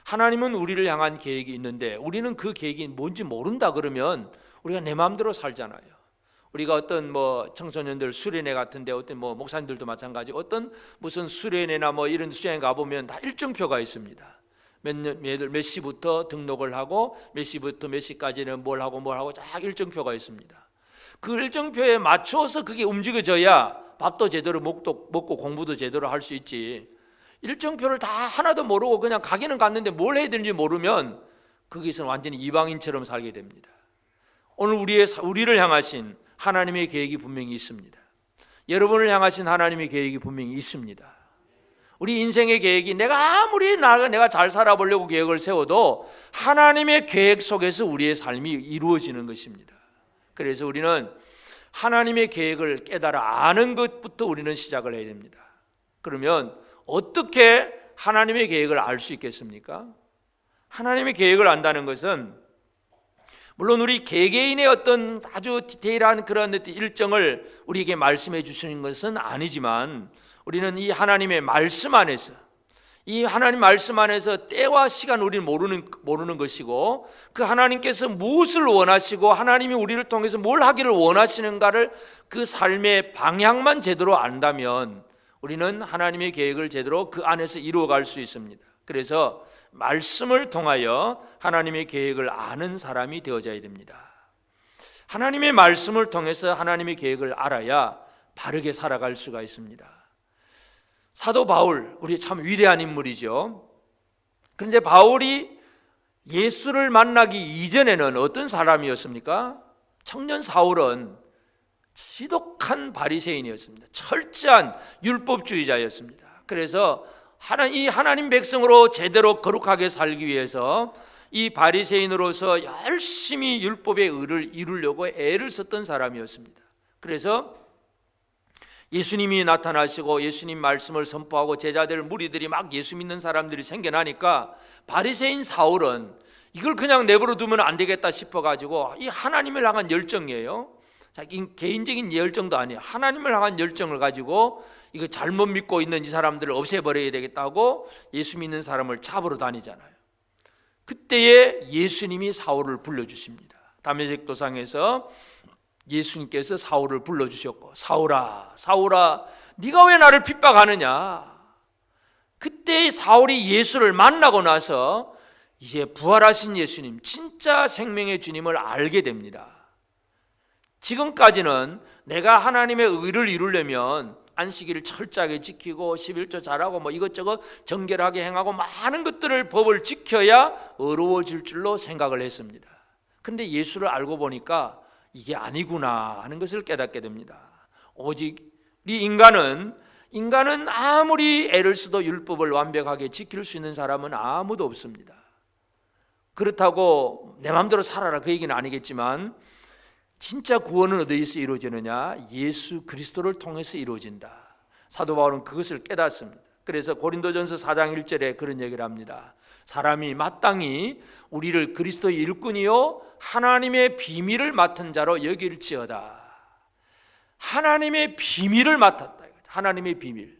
하나님은 우리를 향한 계획이 있는데 우리는 그 계획이 뭔지 모른다 그러면 우리가 내 마음대로 살잖아요. 우리가 어떤 청소년들 수련회 같은데 어떤 목사님들도 마찬가지, 어떤 무슨 수련회나 이런 수련회 가보면 다 일정표가 있습니다. 몇 시부터 등록을 하고 몇 시부터 몇 시까지는 뭘 하고 쫙 일정표가 있습니다. 그 일정표에 맞춰서 그게 움직여져야 밥도 제대로 먹고 공부도 제대로 할 수 있지. 일정표를 다 하나도 모르고 그냥 가기는 갔는데 뭘 해야 되는지 모르면 거기서는 완전히 이방인처럼 살게 됩니다. 오늘 우리를 향하신 하나님의 계획이 분명히 있습니다. 여러분을 향하신 하나님의 계획이 분명히 있습니다. 우리 인생의 계획이 내가 아무리 내가 잘 살아보려고 계획을 세워도 하나님의 계획 속에서 우리의 삶이 이루어지는 것입니다. 그래서 우리는 하나님의 계획을 깨달아 아는 것부터 우리는 시작을 해야 됩니다. 그러면 어떻게 하나님의 계획을 알 수 있겠습니까? 하나님의 계획을 안다는 것은 물론 우리 개개인의 어떤 아주 디테일한 그런 일정을 우리에게 말씀해 주시는 것은 아니지만 우리는 이 하나님의 말씀 안에서, 이 하나님 말씀 안에서 때와 시간 우리는 모르는 것이고 그 하나님께서 무엇을 원하시고 하나님이 우리를 통해서 뭘 하기를 원하시는가를 그 삶의 방향만 제대로 안다면 우리는 하나님의 계획을 제대로 그 안에서 이루어갈 수 있습니다. 그래서 말씀을 통하여 하나님의 계획을 아는 사람이 되어져야 됩니다. 하나님의 말씀을 통해서 하나님의 계획을 알아야 바르게 살아갈 수가 있습니다. 사도 바울, 우리 참 위대한 인물이죠. 그런데 바울이 예수를 만나기 이전에는 어떤 사람이었습니까? 청년 사울은 지독한 바리새인이었습니다. 철저한 율법주의자였습니다. 그래서 이 하나님 백성으로 제대로 거룩하게 살기 위해서 이 바리새인으로서 열심히 율법의 의를 이루려고 애를 썼던 사람이었습니다. 그래서 예수님이 나타나시고 예수님 말씀을 선포하고 제자들 무리들이 막 예수 믿는 사람들이 생겨나니까 바리새인 사울은 이걸 그냥 내버려 두면 안 되겠다 싶어가지고 이 하나님을 향한 열정이에요. 개인적인 열정도 아니에요. 하나님을 향한 열정을 가지고 이거 잘못 믿고 있는 이 사람들을 없애버려야 되겠다고 예수 믿는 사람을 잡으러 다니잖아요. 그때에 예수님이 사울을 불러주십니다. 다메섹 도상에서 예수님께서 사울을 불러주셨고, 사울아, 사울아, 네가 왜 나를 핍박하느냐? 그때 사울이 예수를 만나고 나서 이제 부활하신 예수님, 진짜 생명의 주님을 알게 됩니다. 지금까지는 내가 하나님의 의를 이루려면 안식일을 철저하게 지키고 11조 잘하고 뭐 이것저것 정결하게 행하고 많은 것들을 법을 지켜야 의로워질 줄로 생각을 했습니다. 그런데 예수를 알고 보니까 이게 아니구나 하는 것을 깨닫게 됩니다. 오직 이 인간은 아무리 애를 써도 율법을 완벽하게 지킬 수 있는 사람은 아무도 없습니다. 그렇다고 내 마음대로 살아라 그 얘기는 아니겠지만 진짜 구원은 어디서 이루어지느냐? 예수 그리스도를 통해서 이루어진다. 사도 바울은 그것을 깨닫습니다. 그래서 고린도전서 4장 1절에 그런 얘기를 합니다. 사람이 마땅히 우리를 그리스도의 일꾼이요 하나님의 비밀을 맡은 자로 여길지어다. 하나님의 비밀을 맡았다. 하나님의 비밀.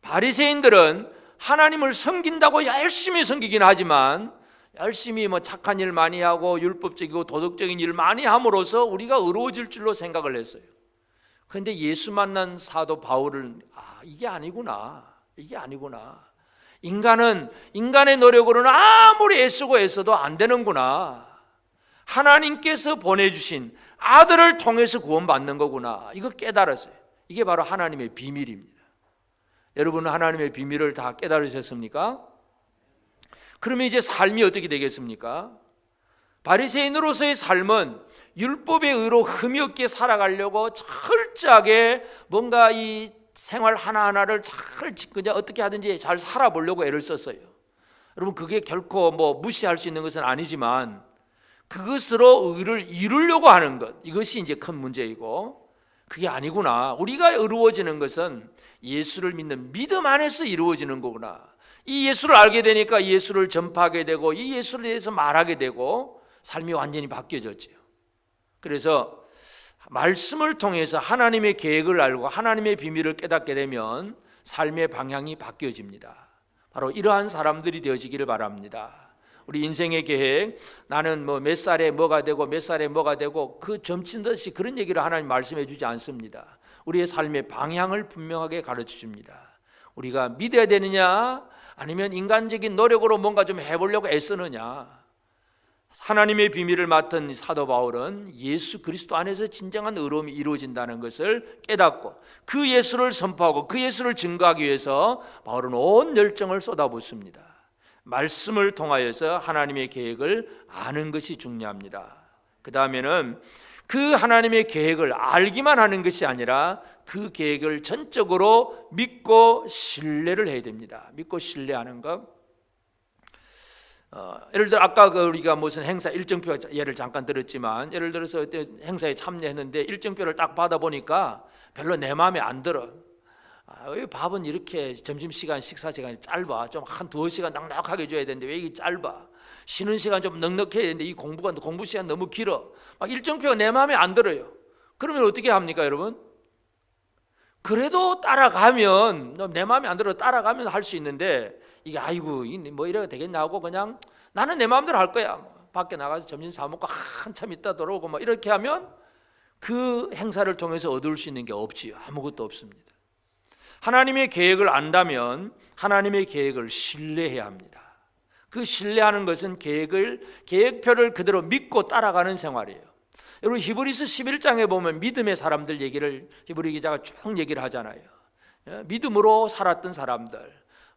바리새인들은 하나님을 섬긴다고 열심히 섬기긴 하지만 열심히 착한 일 많이 하고 율법적이고 도덕적인 일 많이 함으로써 우리가 의로워질 줄로 생각을 했어요. 그런데 예수 만난 사도 바울은 이게 아니구나. 이게 아니구나. 인간의 노력으로는 아무리 애쓰고 애써도 안 되는구나. 하나님께서 보내주신 아들을 통해서 구원받는 거구나. 이거 깨달았어요. 이게 바로 하나님의 비밀입니다. 여러분은 하나님의 비밀을 다 깨달으셨습니까? 그러면 이제 삶이 어떻게 되겠습니까? 바리새인으로서의 삶은 율법의 의로 흠이 없게 살아가려고 철저하게 뭔가 이 생활 하나하나를 잘 그냥 어떻게 하든지 잘 살아보려고 애를 썼어요. 여러분 그게 결코 무시할 수 있는 것은 아니지만 그것으로 의를 이루려고 하는 것, 이것이 이제 큰 문제이고 그게 아니구나. 우리가 의로워지는 것은 예수를 믿는 믿음 안에서 이루어지는 거구나. 이 예수를 알게 되니까 예수를 전파하게 되고 이 예수를 대해서 말하게 되고 삶이 완전히 바뀌어졌죠. 그래서 말씀을 통해서 하나님의 계획을 알고 하나님의 비밀을 깨닫게 되면 삶의 방향이 바뀌어집니다. 바로 이러한 사람들이 되어지기를 바랍니다. 우리 인생의 계획, 나는 몇 살에 뭐가 되고 몇 살에 뭐가 되고 그 점친 듯이 그런 얘기를 하나님 말씀해 주지 않습니다. 우리의 삶의 방향을 분명하게 가르쳐 줍니다. 우리가 믿어야 되느냐 아니면 인간적인 노력으로 뭔가 좀 해보려고 애쓰느냐. 하나님의 비밀을 맡은 사도 바울은 예수 그리스도 안에서 진정한 의로움이 이루어진다는 것을 깨닫고 그 예수를 선포하고 그 예수를 증거하기 위해서 바울은 온 열정을 쏟아붓습니다. 말씀을 통하여서 하나님의 계획을 아는 것이 중요합니다. 그 다음에는 그 하나님의 계획을 알기만 하는 것이 아니라 그 계획을 전적으로 믿고 신뢰를 해야 됩니다. 믿고 신뢰하는 것. 예를 들어 아까 우리가 무슨 행사 일정표 예를 잠깐 들었지만 예를 들어서 어떤 행사에 참여했는데 일정표를 딱 받아보니까 별로 내 마음에 안 들어. 왜 밥은 이렇게 점심시간 식사시간이 짧아? 좀 한 두어 시간 넉넉하게 줘야 되는데 왜 이게 짧아? 쉬는 시간 좀 넉넉해야 되는데 이 공부 시간 너무 길어. 막 일정표가 내 마음에 안 들어요. 그러면 어떻게 합니까 여러분? 그래도 따라가면 내 마음에 안 들어 따라가면 할 수 있는데 이게 아이고 뭐 이래야 되겠나 하고 그냥 나는 내 마음대로 할 거야. 밖에 나가서 점심 사 먹고 한참 있다 들어오고 뭐 이렇게 하면 그 행사를 통해서 얻을 수 있는 게 없지요. 아무것도 없습니다. 하나님의 계획을 안다면 하나님의 계획을 신뢰해야 합니다. 그 신뢰하는 것은 계획표를 그대로 믿고 따라가는 생활이에요. 여러분 히브리서 11장에 보면 믿음의 사람들 얘기를 히브리 기자가 쭉 얘기를 하잖아요. 믿음으로 살았던 사람들,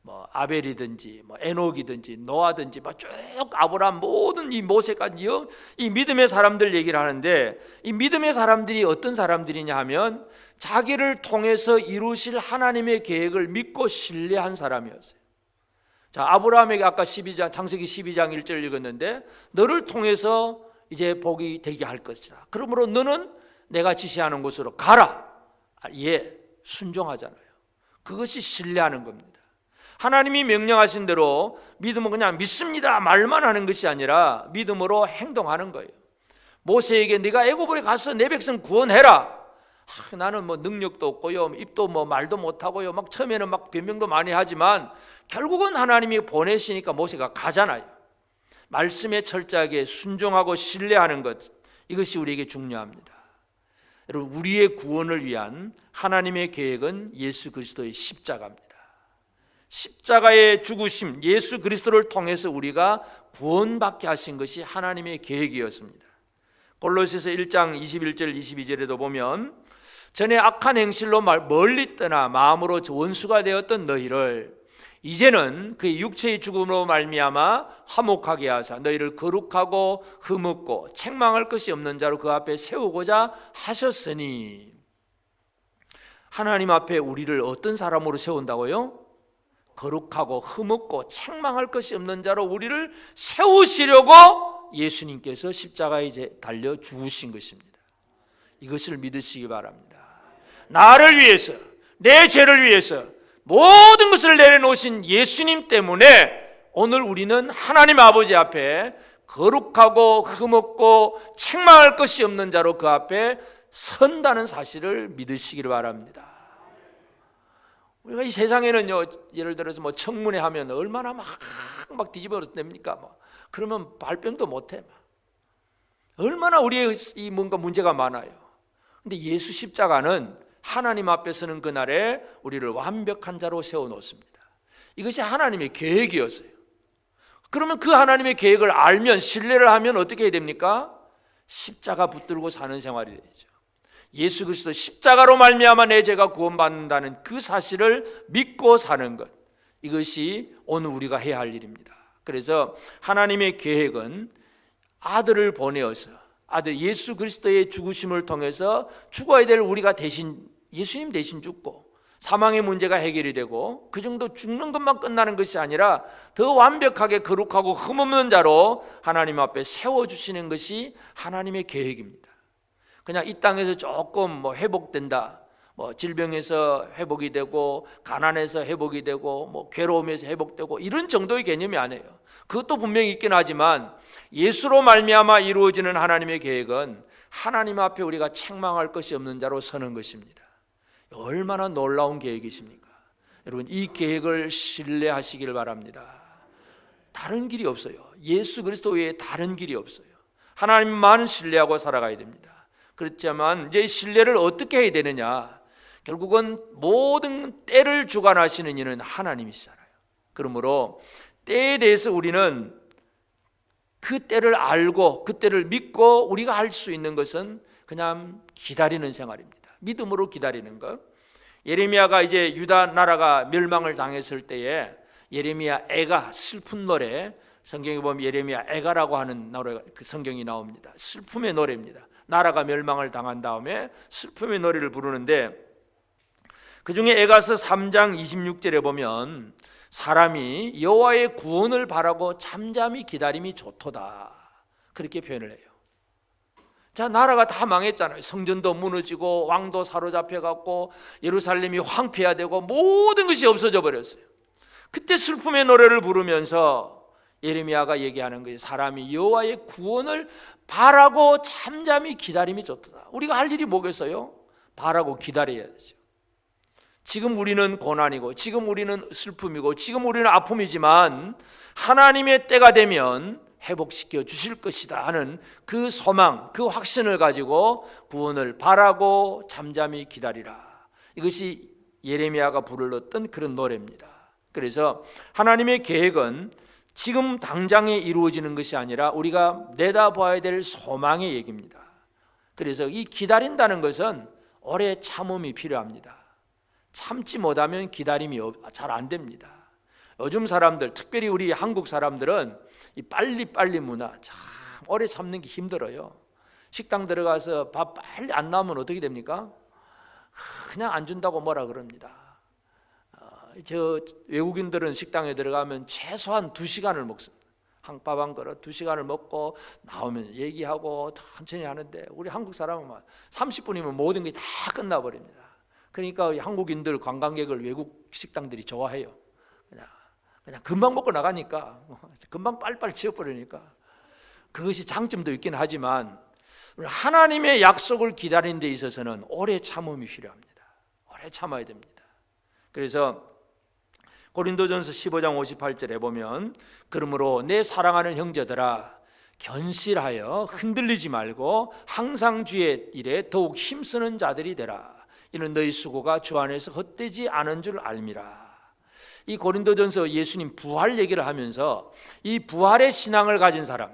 뭐 아벨이든지 뭐 에녹이든지 노아든지 쭉 아브라함 모든 이 모세까지 이 믿음의 사람들 얘기를 하는데, 이 믿음의 사람들이 어떤 사람들이냐 하면 자기를 통해서 이루실 하나님의 계획을 믿고 신뢰한 사람이었어요. 자, 아브라함에게 아까 창세기 12장 1절 읽었는데, 너를 통해서 이제 복이 되게 할 것이다. 그러므로 너는 내가 지시하는 곳으로 가라. 예, 순종하잖아요. 그것이 신뢰하는 겁니다. 하나님이 명령하신 대로 믿음은 그냥 믿습니다 말만 하는 것이 아니라 믿음으로 행동하는 거예요. 모세에게 네가 애굽에 가서 내 백성 구원해라. 나는 뭐 능력도 없고요, 입도 뭐 말도 못하고요, 막 처음에는 막 변명도 많이 하지만 결국은 하나님이 보내시니까 모세가 가잖아요. 말씀에 철저하게 순종하고 신뢰하는 것, 이것이 우리에게 중요합니다. 여러분, 우리의 구원을 위한 하나님의 계획은 예수 그리스도의 십자가입니다. 십자가의 죽으심, 예수 그리스도를 통해서 우리가 구원받게 하신 것이 하나님의 계획이었습니다. 골로새서 1장 21절 22절에도 보면 전에 악한 행실로 멀리 떠나 마음으로 원수가 되었던 너희를 이제는 그의 육체의 죽음으로 말미암아 화목하게 하사 너희를 거룩하고 흠없고 책망할 것이 없는 자로 그 앞에 세우고자 하셨으니. 하나님 앞에 우리를 어떤 사람으로 세운다고요? 거룩하고 흠없고 책망할 것이 없는 자로 우리를 세우시려고 예수님께서 십자가에 달려 죽으신 것입니다. 이것을 믿으시기 바랍니다. 나를 위해서, 내 죄를 위해서 모든 것을 내려놓으신 예수님 때문에 오늘 우리는 하나님 아버지 앞에 거룩하고 흠없고 책망할 것이 없는 자로 그 앞에 선다는 사실을 믿으시기를 바랍니다. 우리가 이 세상에는요, 예를 들어서 뭐 청문회 하면 얼마나 막 뒤집어냅니까? 그러면 발뺌도 못해. 얼마나 우리의 이 뭔가 문제가 많아요. 근데 예수 십자가는 하나님 앞에 서는 그날에 우리를 완벽한 자로 세워놓습니다. 이것이 하나님의 계획이었어요. 그러면 그 하나님의 계획을 알면, 신뢰를 하면 어떻게 해야 됩니까? 십자가 붙들고 사는 생활이 되죠. 예수 그리스도 십자가로 말미암아 내 죄가 구원받는다는 그 사실을 믿고 사는 것, 이것이 오늘 우리가 해야 할 일입니다. 그래서 하나님의 계획은 아들을 보내어서 아들 예수 그리스도의 죽으심을 통해서 죽어야 될 우리가 대신, 예수님 대신 죽고 사망의 문제가 해결이 되고 그 정도 죽는 것만 끝나는 것이 아니라 더 완벽하게 거룩하고 흠없는 자로 하나님 앞에 세워주시는 것이 하나님의 계획입니다. 그냥 이 땅에서 조금 뭐 회복된다, 뭐 질병에서 회복이 되고 가난에서 회복이 되고 뭐 괴로움에서 회복되고 이런 정도의 개념이 아니에요. 그것도 분명히 있긴 하지만 예수로 말미암아 이루어지는 하나님의 계획은 하나님 앞에 우리가 책망할 것이 없는 자로 서는 것입니다. 얼마나 놀라운 계획이십니까? 여러분, 이 계획을 신뢰하시길 바랍니다. 다른 길이 없어요. 예수 그리스도 외에 다른 길이 없어요. 하나님만 신뢰하고 살아가야 됩니다. 그렇지만 이제 신뢰를 어떻게 해야 되느냐? 결국은 모든 때를 주관하시는 이는 하나님이시잖아요. 그러므로 때에 대해서 우리는 그 때를 알고 그 때를 믿고 우리가 할 수 있는 것은 그냥 기다리는 생활입니다. 믿음으로 기다리는 것. 예레미야가 이제 유다 나라가 멸망을 당했을 때에 예레미야 애가 슬픈 노래, 성경에 보면 예레미야 애가라고 하는 노래가 그 성경이 나옵니다. 슬픔의 노래입니다. 나라가 멸망을 당한 다음에 슬픔의 노래를 부르는데, 그 중에 에가서 3장 26절에 보면 사람이 여호와의 구원을 바라고 잠잠히 기다림이 좋도다, 그렇게 표현을 해요. 자, 나라가 다 망했잖아요. 성전도 무너지고 왕도 사로잡혀갖고 예루살렘이 황폐화되고 모든 것이 없어져 버렸어요. 그때 슬픔의 노래를 부르면서 예레미야가 얘기하는 거예요. 사람이 여호와의 구원을 바라고 잠잠히 기다림이 좋다. 우리가 할 일이 뭐겠어요? 바라고 기다려야 되죠. 지금 우리는 고난이고 지금 우리는 슬픔이고 지금 우리는 아픔이지만 하나님의 때가 되면 회복시켜 주실 것이다 하는 그 소망, 그 확신을 가지고 구원을 바라고 잠잠히 기다리라. 이것이 예레미야가 불렀던 그런 노래입니다. 그래서 하나님의 계획은 지금 당장에 이루어지는 것이 아니라 우리가 내다봐야 될 소망의 얘기입니다. 그래서 이 기다린다는 것은 오래 참음이 필요합니다. 참지 못하면 기다림이 잘 안 됩니다. 요즘 사람들, 특별히 우리 한국 사람들은 이 빨리빨리 문화, 참 오래 참는 게 힘들어요. 식당 들어가서 밥 빨리 안 나오면 어떻게 됩니까? 그냥 안 준다고 뭐라 그럽니다. 저 외국인들은 식당에 들어가면 최소한 2시간을 먹습니다. 밥 한 그릇 2시간을 먹고 나오면 얘기하고 천천히 하는데 우리 한국 사람은 30분이면 모든 게 다 끝나버립니다. 그러니까 한국인들 관광객을 외국 식당들이 좋아해요. 그냥 금방 먹고 나가니까, 금방 빨리빨리 지어버리니까. 그것이 장점도 있긴 하지만 하나님의 약속을 기다리는 데 있어서는 오래 참음이 필요합니다. 오래 참아야 됩니다. 그래서 고린도전서 15장 58절에 보면 그러므로 내 사랑하는 형제들아 견실하여 흔들리지 말고 항상 주의 일에 더욱 힘쓰는 자들이 되라. 이는 너희 수고가 주 안에서 헛되지 않은 줄 알미라. 이 고린도전서 예수님 부활 얘기를 하면서 이 부활의 신앙을 가진 사람,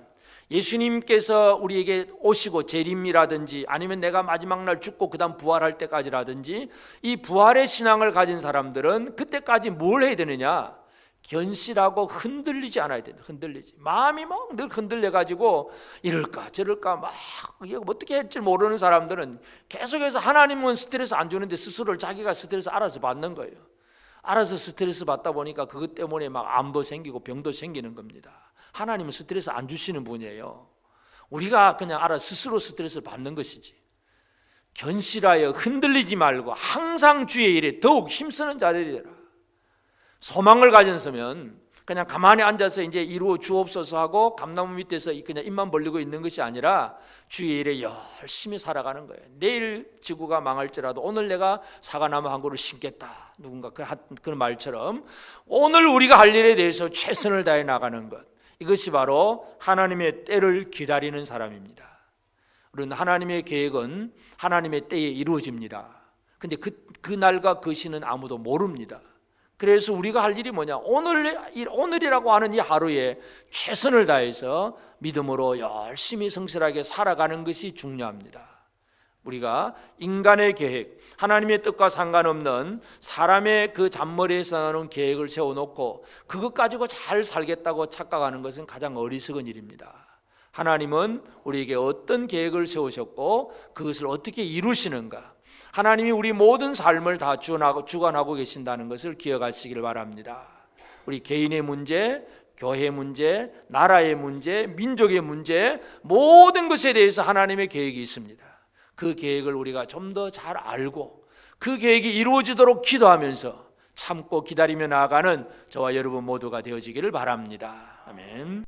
예수님께서 우리에게 오시고 재림이라든지 아니면 내가 마지막 날 죽고 그 다음 부활할 때까지라든지 이 부활의 신앙을 가진 사람들은 그때까지 뭘 해야 되느냐? 견실하고 흔들리지 않아야 된다. 흔들리지. 마음이 막 늘 흔들려가지고 이럴까 저럴까 막 어떻게 할지 모르는 사람들은 계속해서 하나님은 스트레스 안 주는데 스스로를 자기가 스트레스 알아서 받는 거예요. 알아서 스트레스 받다 보니까 그것 때문에 막 암도 생기고 병도 생기는 겁니다. 하나님은 스트레스 안 주시는 분이에요. 우리가 그냥 알아 스스로 스트레스를 받는 것이지. 견실하여 흔들리지 말고 항상 주의 일에 더욱 힘쓰는 자들이 되라. 소망을 가졌으면 그냥 가만히 앉아서 이제 이루어 주옵소서 하고 감나무 밑에서 그냥 입만 벌리고 있는 것이 아니라 주의 일에 열심히 살아가는 거예요. 내일 지구가 망할지라도 오늘 내가 사과나무 한 그루 심겠다. 누군가 그런 말처럼 오늘 우리가 할 일에 대해서 최선을 다해 나가는 것. 이것이 바로 하나님의 때를 기다리는 사람입니다. 그런 하나님의 계획은 하나님의 때에 이루어집니다. 근데 그 날과 그 시는 아무도 모릅니다. 그래서 우리가 할 일이 뭐냐? 오늘이라고 하는 이 하루에 최선을 다해서 믿음으로 열심히 성실하게 살아가는 것이 중요합니다. 우리가 인간의 계획, 하나님의 뜻과 상관없는 사람의 그 잔머리에서 나오는 계획을 세워놓고 그것 가지고 잘 살겠다고 착각하는 것은 가장 어리석은 일입니다. 하나님은 우리에게 어떤 계획을 세우셨고 그것을 어떻게 이루시는가, 하나님이 우리 모든 삶을 다 주관하고 계신다는 것을 기억하시길 바랍니다. 우리 개인의 문제, 교회 문제, 나라의 문제, 민족의 문제, 모든 것에 대해서 하나님의 계획이 있습니다. 그 계획을 우리가 좀 더 잘 알고 그 계획이 이루어지도록 기도하면서 참고 기다리며 나아가는 저와 여러분 모두가 되어지기를 바랍니다. 아멘.